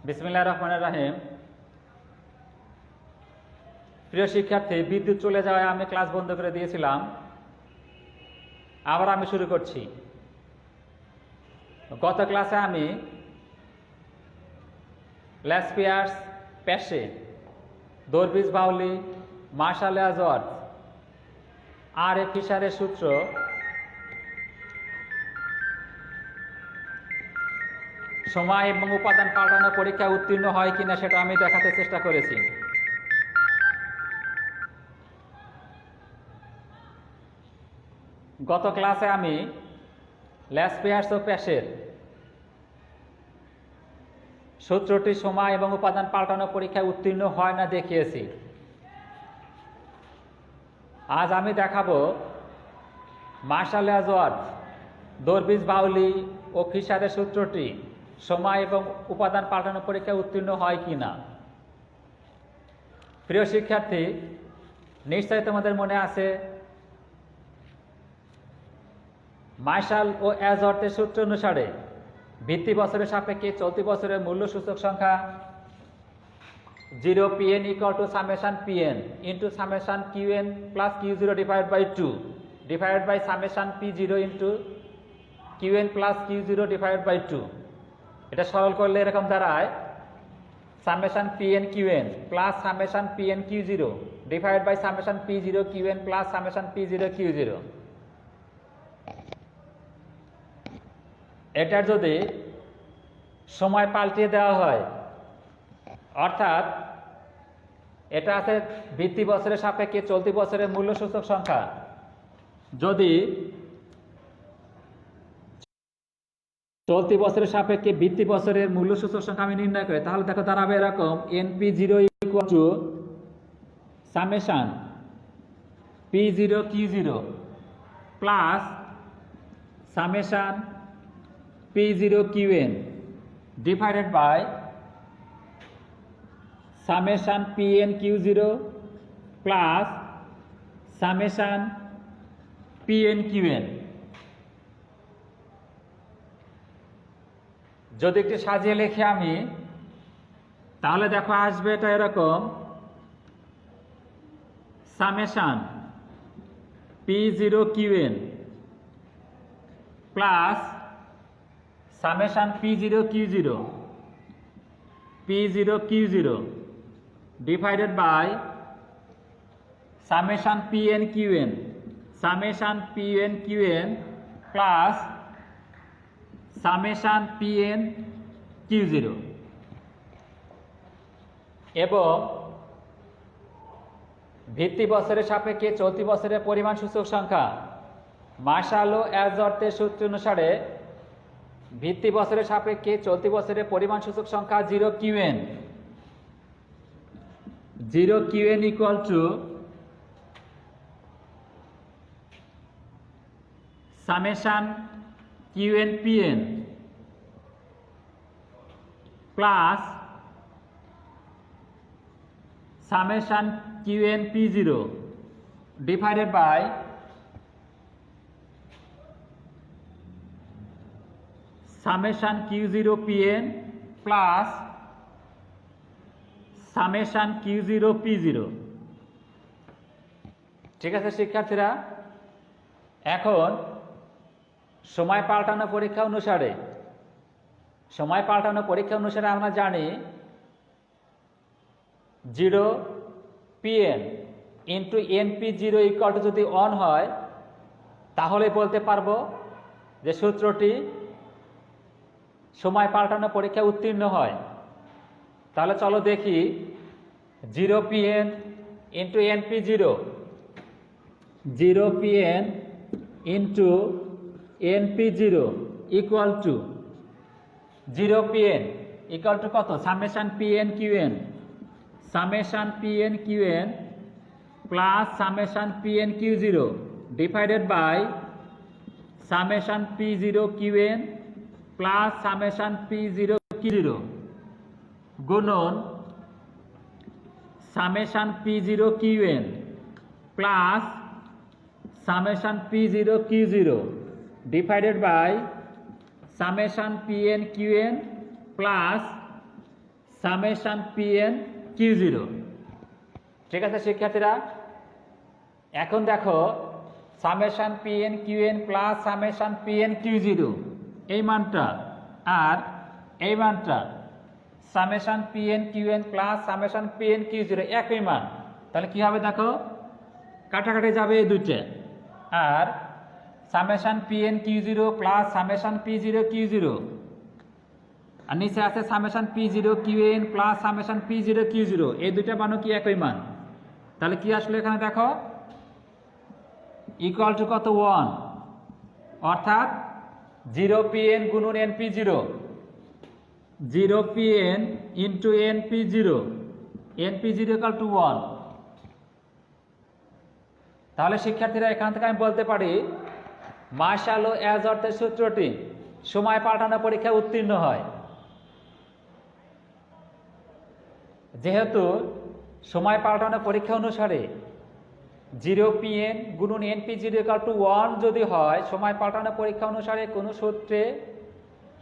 বিসমিল্লাহির রহমানির রহিম। প্রিয় শিক্ষার্থী, বিদ্যুৎ চলে যাওয়ায় আমি ক্লাস বন্ধ করে দিয়েছিলাম। আবার আমি শুরু করছি। গত ক্লাসে আমি ল্যাসপিয়ার্স প্যাশে, দরবিজ বাউলি, মার্শাল অ্যাজওয়ার্ড আর এ ফিশারের সূত্র সময় এবং উপাদান পাল্টানো পরীক্ষায় উত্তীর্ণ হয় কিনা সেটা আমি দেখাতে চেষ্টা করেছি। গত ক্লাসে আমি ল্যাসপিয়ার্স ও প্যাশের সূত্রটি সময় এবং উপাদান পাল্টানো পরীক্ষায় উত্তীর্ণ হয় না দেখিয়েছি। আজ আমি দেখাবো মার্শাল অ্যাজওয়ার্ড, দরবিজ বাউলি ও ফিশারের সূত্রটি সময় এবং উপাদান পাল্টানো পরীক্ষায় উত্তীর্ণ হয় কি না। প্রিয় শিক্ষার্থী, নিশ্চয়ই তোমাদের মনে আছে মার্শাল ও অ্যাজওয়ার্ডের সূত্র অনুসারে ভিত্তি বছরের সাপেক্ষে চলতি বছরের মূল্য সূচক সংখ্যা 0 pn equal to summation pn into summation qn plus q0 divided by 2 divided by summation p0 into qn plus q0 divided by 2। এটা সরল করলে এরকম দাঁড়ায় summation pn qn plus summation pn q0 divided by summation p0 qn plus summation p0 q0। এটার যদি সময় পাল্টিয়ে দেওয়া হয়, অর্থাৎ এটা আছে ভিত্তি বছরের সাপেক্ষে চলতি বছরের মূল্য সূচক সংখ্যা, যদি চলতি বছরের সাপেক্ষে ভিত্তি বছরের মূল্য সূচক সংখ্যা আমি নির্ণয় করি, তাহলে দেখো দাঁড়াবে এরকম np0 equal to summation p0 q0 plus summation p0 qn divided by summation pn q0 plus summation pn qn। যদি একটু সাজিয়ে লিখি আমি, তাহলে দেখো আসবে এটা এরকম summation p0 qn plus summation p0 q0 divided by summation pn qn plus summation pn q0। এবং ভিত্তি বছরের সাপেক্ষে চলতি বছরের পরিমাণ সূচক সংখ্যা মার্শাল ও অ্যাজওয়ার্ডের সূত্র অনুসারে ভিত্তি বছরের সাপেক্ষে চলতি বছরের পরিমাণ সূচক সংখ্যা 0 qn equal to summation qn pn plus summation qn p0 divided by summation q0 pn plus summation q0 p0। ঠিক আছে শিক্ষার্থীরা, এখন সময় পাল্টানো পরীক্ষা অনুসারে আমরা জানি 0 pn into np0 equal two যদি অন হয়, তাহলে বলতে পারবো যে সূত্রটি সময় পাল্টানো পরীক্ষায় উত্তীর্ণ হয়। তাহলে চলো দেখি 0 pn into np0 0 pn into np0 equal to 0 pn equal to কত, summation pn qn plus summation pn q0 divided by summation p0 qn plus summation p0 q0 গুণন summation p0 qn plus summation p0 q0 divided by summation pn qn plus summation p n কিউ0। ঠিক আছে শিক্ষার্থীরা, এখন দেখো summation p n q n plus summation p n কিউ0 এই মানটা আর এই মানটা summation p n q n plus summation p n কিউ0 একই মান, তাহলে কি হবে দেখো কাটাকাটি যাবে এই দুইটা, আর সামেশন পিএন কিউ0 প্লাস সামেশন পি0 কিউ0 আর নিচে আছে সামেশন পি0 কিউএন প্লাস সামেশন পি0 কিউ0 এই দুইটা মানও কি একই মান, তাহলে কি আসলে এখানে দেখো ইকুয়াল টু কত 1, অর্থাৎ 0pn গুণন np0, 0pn into np0, np0 equal two 1। তাহলে শিক্ষার্থীরা এখান থেকে আমি বলতে পারি মার্শাল ও অ্যাজ অর্থের সূত্রটি সময় পাল্টানো পরীক্ষায় উত্তীর্ণ হয়। যেহেতু সময় পাল্টানো পরীক্ষা অনুসারে 0pn গুণন np0 ইকুয়াল টু 1 যদি হয়, সময় পাল্টানো পরীক্ষা অনুসারে কোনো সূত্রে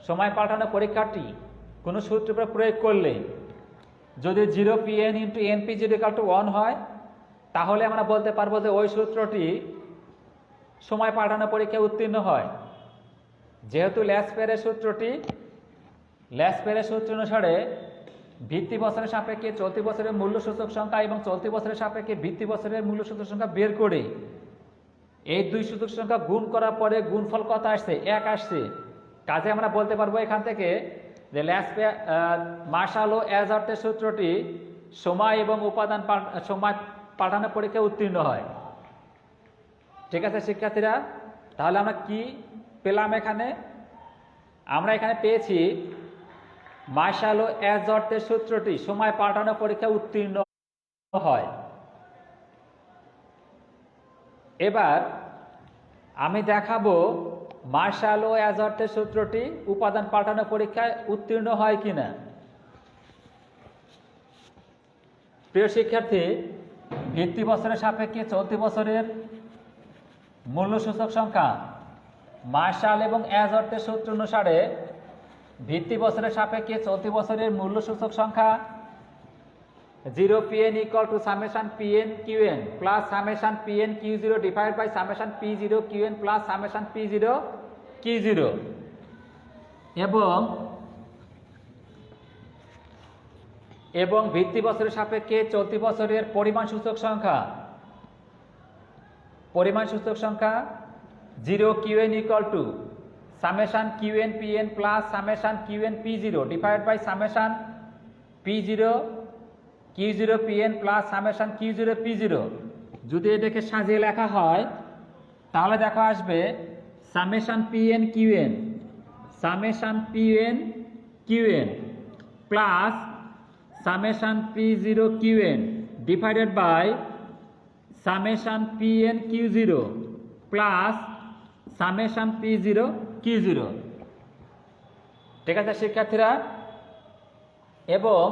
সময় পাল্টানো পরীক্ষাটি কোনো সূত্রের উপর প্রয়োগ করলে যদি 0pn into np0 equal two 1 হয়, তাহলে আমরা বলতে পারবো যে ওই সূত্রটি সময় পাল্টানো পরীক্ষায় উত্তীর্ণ হয়। যেহেতু ল্যাসপেরের সূত্র অনুসারে ভিত্তি বছরের সাপেক্ষে চলতি বছরের মূল্য সূচক সংখ্যা এবং চলতি বছরের সাপেক্ষে ভিত্তি বছরের মূল্য সূচক সংখ্যা বের করে এই দুই সূচক সংখ্যা গুণ করার পরে গুণফল কত আসছে, 1 আসছে। কাজে আমরা বলতে পারবো এখান থেকে যে মার্শাল ও অ্যাজ অর্থের সূত্রটি সময় এবং সময় পাল্টানো পরীক্ষায় উত্তীর্ণ হয়। ঠিক আছে শিক্ষার্থীরা, তাহলে আমরা কি পেলাম এখানে? আমরা এখানে পেয়েছি মার্শাল ও অ্যাজ অর্থের সূত্রটি সময় পাল্টানো পরীক্ষায় উত্তীর্ণ হয়। এবার আমি দেখাবো মার্শাল ও অ্যাজ অর্থের সূত্রটি উপাদান পাল্টানো পরীক্ষায় উত্তীর্ণ হয় কিনা। প্রিয় শিক্ষার্থী, ভিত্তি বছরের সাপেক্ষে চলতি বছরের মূল্য সূচক সংখ্যা মার্শাল এবং অ্যাজ অর্থের সূত্র অনুসারে ভিত্তি বছরের সাপেক্ষে চলতি বছরের মূল্য সূচক সংখ্যা 0pn equal to summation pn qn plus summation pn q0 divide by summation p0 qn plus summation p0 q0 এবং ভিত্তি বছরের সাপেক্ষে চলতি বছরের পরিমাণ সূচক সংখ্যা 0qn equal to summation qn pn plus summation qn p0 divide by summation p0 q0 pn plus summation q0 p0। যদি এটাকে সাজিয়ে লেখা হয় তাহলে দেখা আসবে summation pn qn plus summation p0 qn divided by summation pn q0 plus summation p0 q0। ঠিক আছে শিক্ষার্থীরা, এবং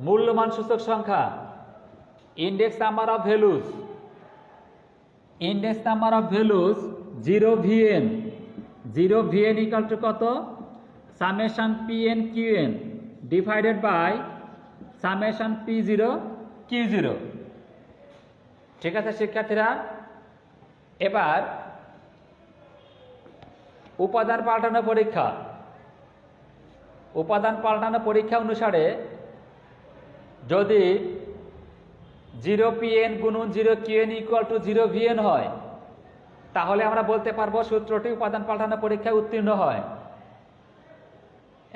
মূল্যমান সূচক সংখ্যা index number of values 0vn equal to কত, summation pn qn divided by summation p0 q0। ঠিক আছে শিক্ষার্থীরা, এবার উপাদান পাল্টানো পরীক্ষা অনুসারে যদি 0pn গুণন 0qn ইকুয়াল টু 0vn হয়, তাহলে আমরা বলতে পারবো সূত্রটি উপাদান পাল্টানো পরীক্ষায় উত্তীর্ণ হয়।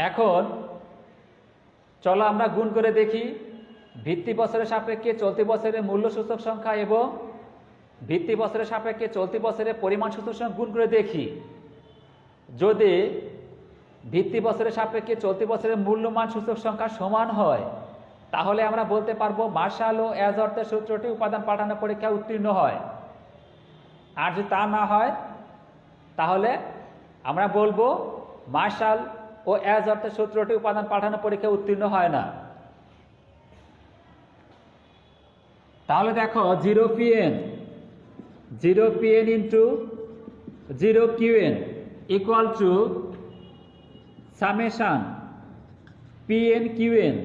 এখন চলো আমরা গুণ করে দেখি ভিত্তি বছরের সাপেক্ষে চলতি বছরের মূল্য সূচক সংখ্যা এবং ভিত্তি বছরের সাপেক্ষে চলতি বছরের পরিমাণ সূচক সংখ্যা গুণ করে দেখি। যদি ভিত্তি বছরের সাপেক্ষে চলতি বছরের মূল্যমান সূচক সংখ্যা সমান হয়, তাহলে আমরা বলতে পারবো মার্শাল ও অ্যাজ অর্থের সূত্রটি উপাদান পাল্টানো পরীক্ষায় উত্তীর্ণ হয়। আর যদি তা না হয় তাহলে আমরা বলবো মার্শাল ও অ্যাজ অর্থের সূত্রটি উপাদান পাল্টানো পরীক্ষায় উত্তীর্ণ হয় না। তাহলে দেখো 0pn into 0qn equal to summation Pn Qn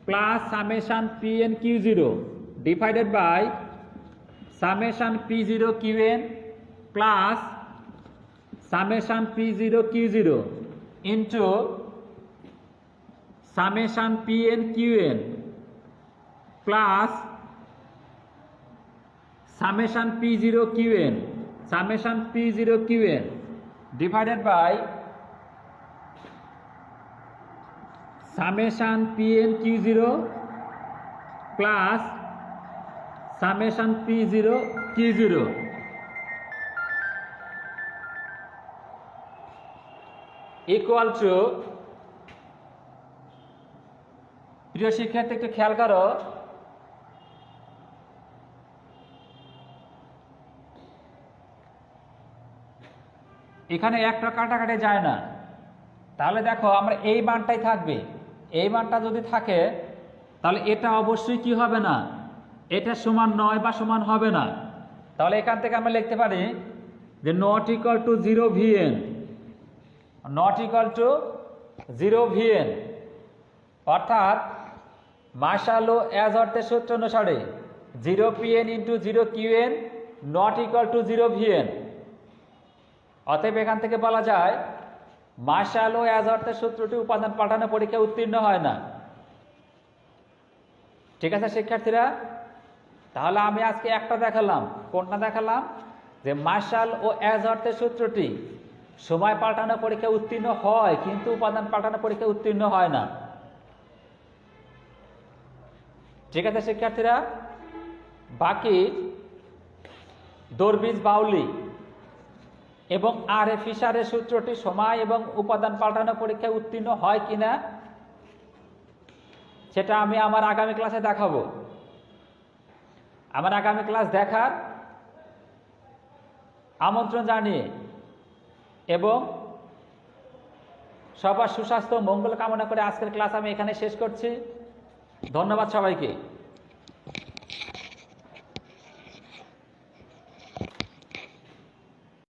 plus summation Pn Q0 divided by summation P0 Qn plus summation P0 Q0 into summation Pn Qn plus summation P0 Qn divided by summation Pn Q0 plus summation P0 Q0 equal to, প্রিয় শিক্ষার্থী একটু খেয়াল করো, এখানে একটা কাটাকাটি যায় না, তাহলে দেখো আমরা এই মানটাই থাকবে। এই মানটা যদি থাকে তাহলে এটা অবশ্যই কি হবে না, এটা সমান নয় বা সমান হবে না। তাহলে এখান থেকে আমরা লিখতে পারি যে not equal to 0 Vn, not equal to 0 Vn, অর্থাৎ মার্শাল ও অ্যাজ অর্থের সূত্র অনুসারে 0 Pn into 0 Qn not equal to 0 Vn। অতএব এখান থেকে বলা যায় মার্শাল ও অ্যাজ অর্থের সূত্রটি উপাদান পাল্টানো পরীক্ষায় উত্তীর্ণ হয় না। ঠিক আছে শিক্ষার্থীরা, তাহলে আমি আজকে একটা দেখালাম, কোনটা দেখালাম, যে মার্শাল ও অ্যাজ অর্থের সূত্রটি সময় পাল্টানো পরীক্ষায় উত্তীর্ণ হয় কিন্তু উপাদান পাল্টানো পরীক্ষায় উত্তীর্ণ হয় না। ঠিক আছে শিক্ষার্থীরা, বাকি দরবিজ বাউলি এবং আর এ ফিশারের সূত্রটি সময় এবং উপাদান পাল্টানো পরীক্ষায় উত্তীর্ণ হয় কিনা সেটা আমি আমার আগামী ক্লাসে দেখাবো। আমার আগামী ক্লাস দেখার আমন্ত্রণ জানিয়ে এবং সবার সুস্বাস্থ্য মঙ্গল কামনা করে আজকের ক্লাস আমি এখানে শেষ করছি। ধন্যবাদ সবাইকে।